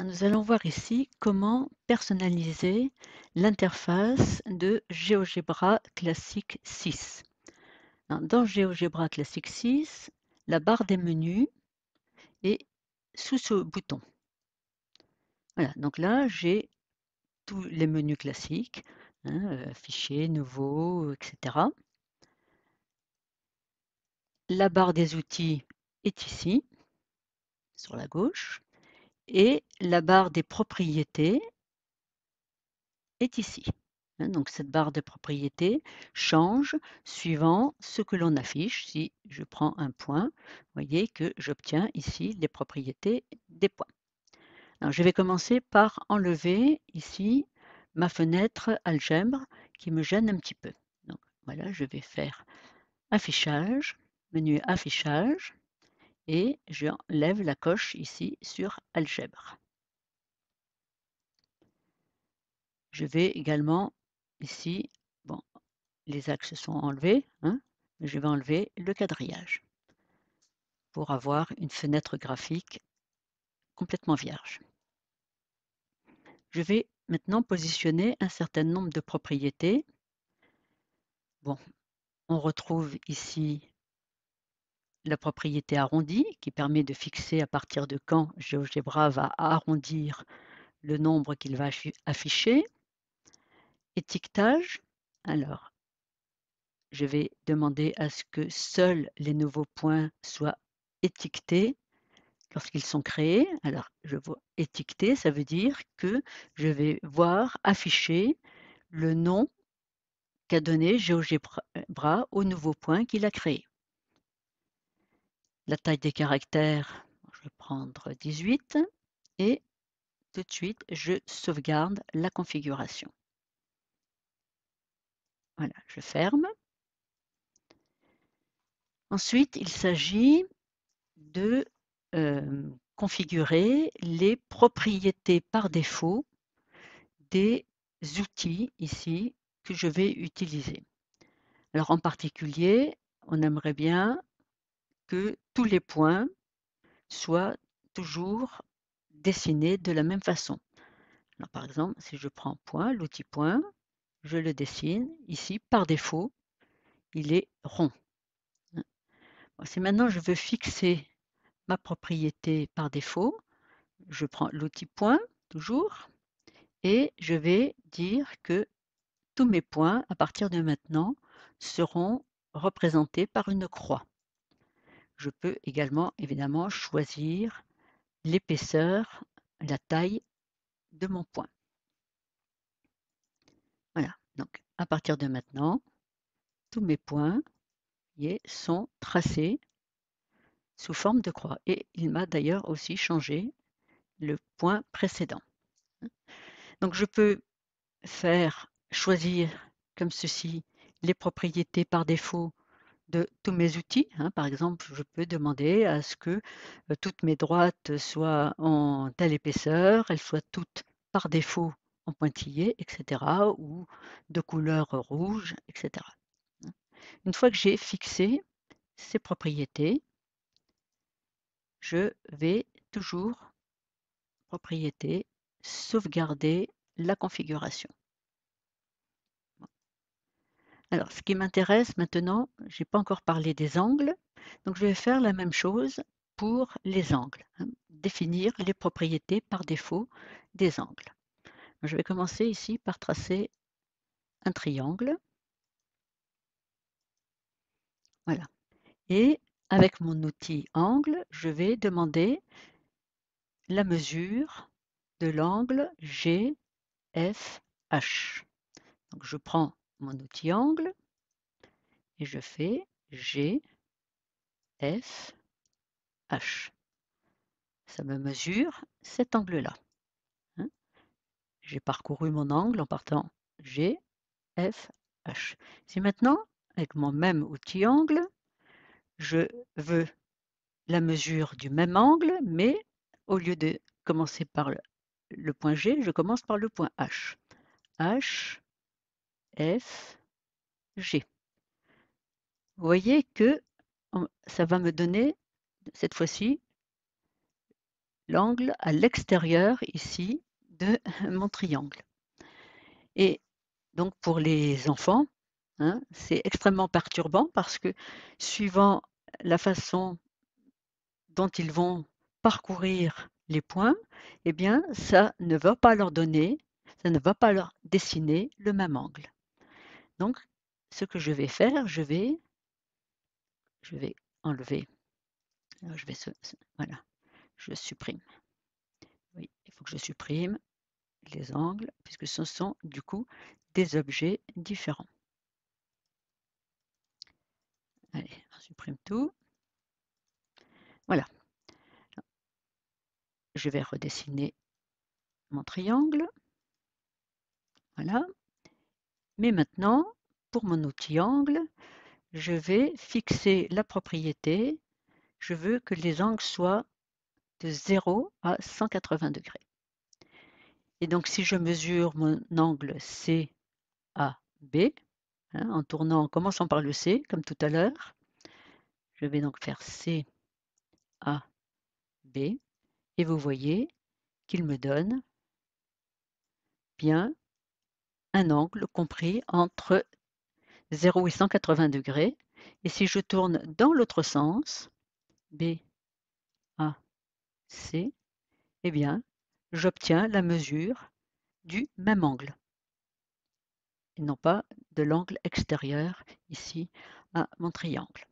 Nous allons voir ici comment personnaliser l'interface de GeoGebra Classic 6. Dans GeoGebra Classic 6, la barre des menus est sous ce bouton. Voilà, donc là, j'ai tous les menus classiques, fichier, nouveau, etc. La barre des outils est ici, sur la gauche, et la barre des propriétés est ici. Donc cette barre de propriétés change suivant ce que l'on affiche. Si je prends un point, vous voyez que j'obtiens ici les propriétés des points. Alors je vais commencer par enlever ici ma fenêtre algèbre qui me gêne un petit peu. Donc voilà, je vais faire affichage, menu affichage, et j'enlève la coche ici sur algèbre. Je vais également ici, bon, les axes sont enlevés, je vais enlever le quadrillage pour avoir une fenêtre graphique complètement vierge. Je vais maintenant positionner un certain nombre de propriétés. Bon, on retrouve ici la propriété arrondie qui permet de fixer à partir de quand GeoGebra va arrondir le nombre qu'il va afficher. Étiquetage, alors je vais demander à ce que seuls les nouveaux points soient étiquetés lorsqu'ils sont créés. Alors je vois étiqueter, ça veut dire que je vais voir afficher le nom qu'a donné GeoGebra au nouveau point qu'il a créé. La taille des caractères, je vais prendre 18 et tout de suite je sauvegarde la configuration. Voilà, je ferme. Ensuite, il s'agit de configurer les propriétés par défaut des outils ici que je vais utiliser. Alors en particulier, on aimerait bien que tous les points soient toujours dessinés de la même façon. Alors par exemple, si je prends point, l'outil point, je le dessine. Ici, par défaut, il est rond. Si maintenant je veux fixer ma propriété par défaut, je prends l'outil point, toujours, et je vais dire que tous mes points, à partir de maintenant, seront représentés par une croix. Je peux également, évidemment, choisir l'épaisseur, la taille de mon point. Voilà, donc à partir de maintenant, tous mes points sont tracés sous forme de croix. Et il m'a d'ailleurs aussi changé le point précédent. Donc je peux choisir comme ceci les propriétés par défaut de tous mes outils. Par exemple, je peux demander à ce que toutes mes droites soient en telle épaisseur, elles soient toutes par défaut en pointillé, etc. ou de couleur rouge, etc. Une fois que j'ai fixé ces propriétés, je vais toujours, propriété, sauvegarder la configuration. Alors, ce qui m'intéresse maintenant, je n'ai pas encore parlé des angles, donc je vais faire la même chose pour les angles, définir les propriétés par défaut des angles. Je vais commencer ici par tracer un triangle. Voilà. Et avec mon outil angle, je vais demander la mesure de l'angle GFH. Donc je prends mon outil angle et je fais GFH. Ça me mesure cet angle-là. J'ai parcouru mon angle en partant GFH. Si maintenant, avec mon même outil angle, je veux la mesure du même angle, mais au lieu de commencer par le point G, je commence par le point H. H, F, G. Vous voyez que ça va me donner, cette fois-ci, l'angle à l'extérieur ici de mon triangle. Et donc pour les enfants, hein, c'est extrêmement perturbant parce que suivant la façon dont ils vont parcourir les points, eh bien, ça ne va pas leur donner, ça ne va pas leur dessiner le même angle. Donc, ce que je vais faire, je vais enlever, voilà, je supprime. Oui, il faut que je supprime les angles puisque ce sont du coup des objets différents. Allez, on supprime tout. Voilà. Je vais redessiner mon triangle. Voilà. Mais maintenant, pour mon outil angle, je vais fixer la propriété. Je veux que les angles soient de 0 à 180 degrés. Et donc, si je mesure mon angle CAB, hein, en tournant, en commençant par le C, comme tout à l'heure, je vais donc faire CAB, et vous voyez qu'il me donne bien un angle compris entre 0 et 180 degrés. Et si je tourne dans l'autre sens, BAC, eh bien, j'obtiens la mesure du même angle, et non pas de l'angle extérieur ici à mon triangle.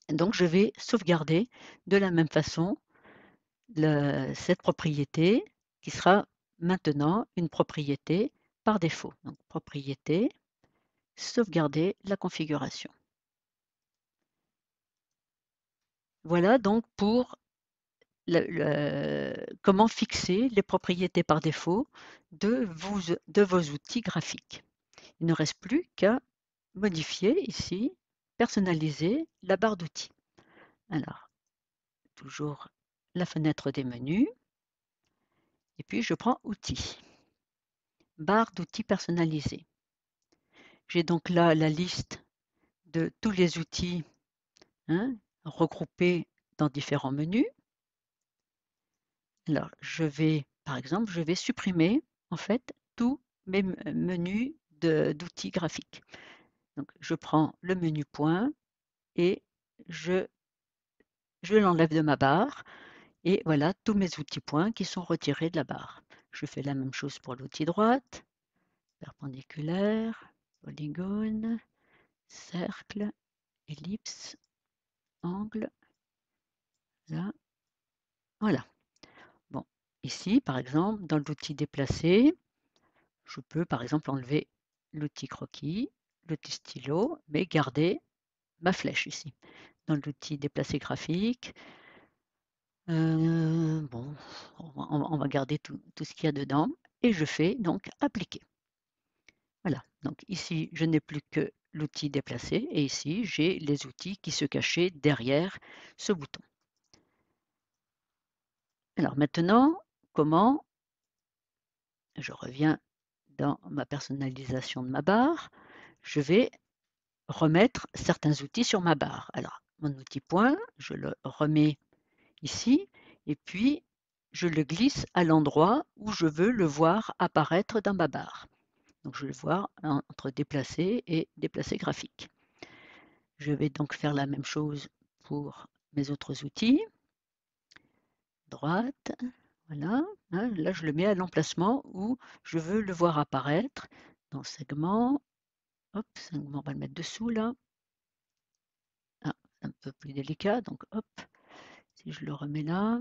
Donc, je vais sauvegarder de la même façon cette propriété qui sera maintenant une propriété par défaut. Donc, propriété, sauvegarder la configuration. Voilà donc pour comment fixer les propriétés par défaut de vos outils graphiques. Il ne reste plus qu'à modifier ici, personnaliser la barre d'outils. Alors, toujours la fenêtre des menus, et puis je prends Outils, barre d'outils personnalisés. J'ai donc là la liste de tous les outils, hein, regroupés dans différents menus. Alors, par exemple, je vais supprimer en fait tous mes menus d'outils graphiques. Donc, je prends le menu point et je l'enlève de ma barre. Et voilà tous mes outils points qui sont retirés de la barre. Je fais la même chose pour l'outil droite, perpendiculaire, polygone, cercle, ellipse, angle, là, voilà. Bon, ici, par exemple, dans l'outil déplacer, je peux par exemple enlever l'outil croquis, l'outil stylo, mais garder ma flèche ici. Dans l'outil déplacer graphique, bon, on va garder tout ce qu'il y a dedans et je fais donc appliquer. Voilà, donc ici, je n'ai plus que l'outil déplacer et ici, j'ai les outils qui se cachaient derrière ce bouton. Alors maintenant, comment je reviens dans ma personnalisation de ma barre, je vais remettre certains outils sur ma barre. Alors, mon outil point, je le remets ici et puis je le glisse à l'endroit où je veux le voir apparaître dans ma barre. Donc, je vais le voir entre déplacer et déplacer graphique. Je vais donc faire la même chose pour mes autres outils. Droite, voilà. Hein, là, je le mets à l'emplacement où je veux le voir apparaître. Dans segment, hop, segment, on va le mettre dessous là. Ah, un peu plus délicat, donc hop, si je le remets là,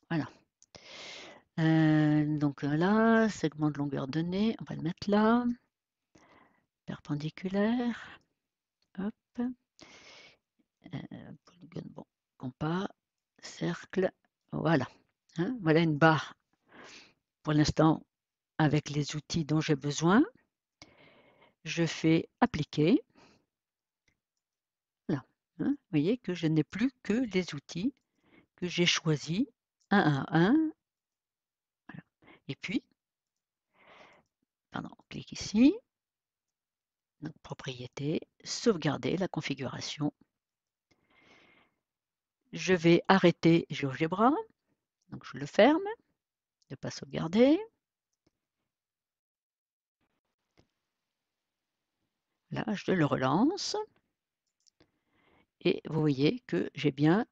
voilà. Donc là, segment de longueur donnée, on va le mettre là. Perpendiculaire, hop. Polygone, bon, compas, cercle, voilà. Hein, voilà une barre pour l'instant avec les outils dont j'ai besoin. Je fais appliquer. Voilà. Hein, vous voyez que je n'ai plus que les outils que j'ai choisis un à un. Voilà. Et puis, pardon, on clique ici. Donc, propriété, sauvegarder la configuration. Je vais arrêter GeoGebra, donc je le ferme, ne pas sauvegarder. Là, je le relance et vous voyez que j'ai bien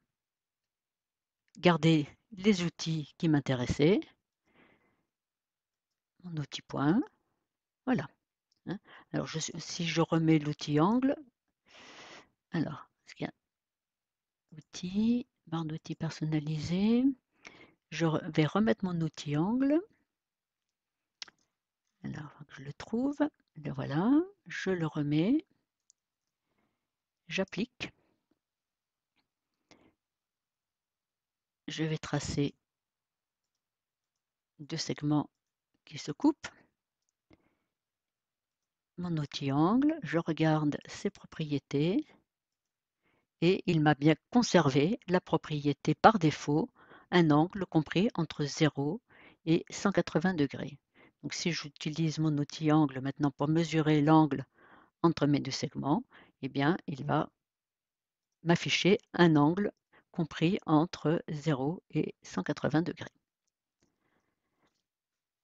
gardé les outils qui m'intéressaient, mon outil point, voilà. Hein. Alors, si je remets l'outil angle, alors, est-ce qu'il y a outil, barre d'outils personnalisée, je vais remettre mon outil angle. Alors, il faut que je le trouve. Le voilà, je le remets, j'applique. Je vais tracer deux segments qui se coupent. Mon outil angle, je regarde ses propriétés et il m'a bien conservé la propriété par défaut, un angle compris entre 0 et 180 degrés. Donc si j'utilise mon outil angle maintenant pour mesurer l'angle entre mes deux segments, eh bien il va m'afficher un angle compris entre 0 et 180 degrés.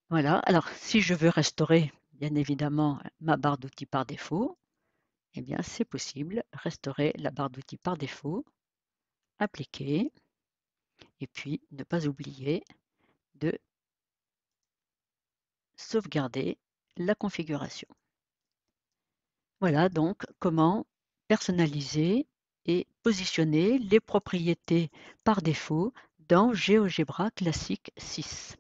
Voilà, alors si je veux restaurer bien évidemment ma barre d'outils par défaut, eh bien c'est possible, restaurer la barre d'outils par défaut, appliquer, et puis ne pas oublier de sauvegarder la configuration. Voilà donc comment personnaliser et positionner les propriétés par défaut dans GeoGebra Classic 6.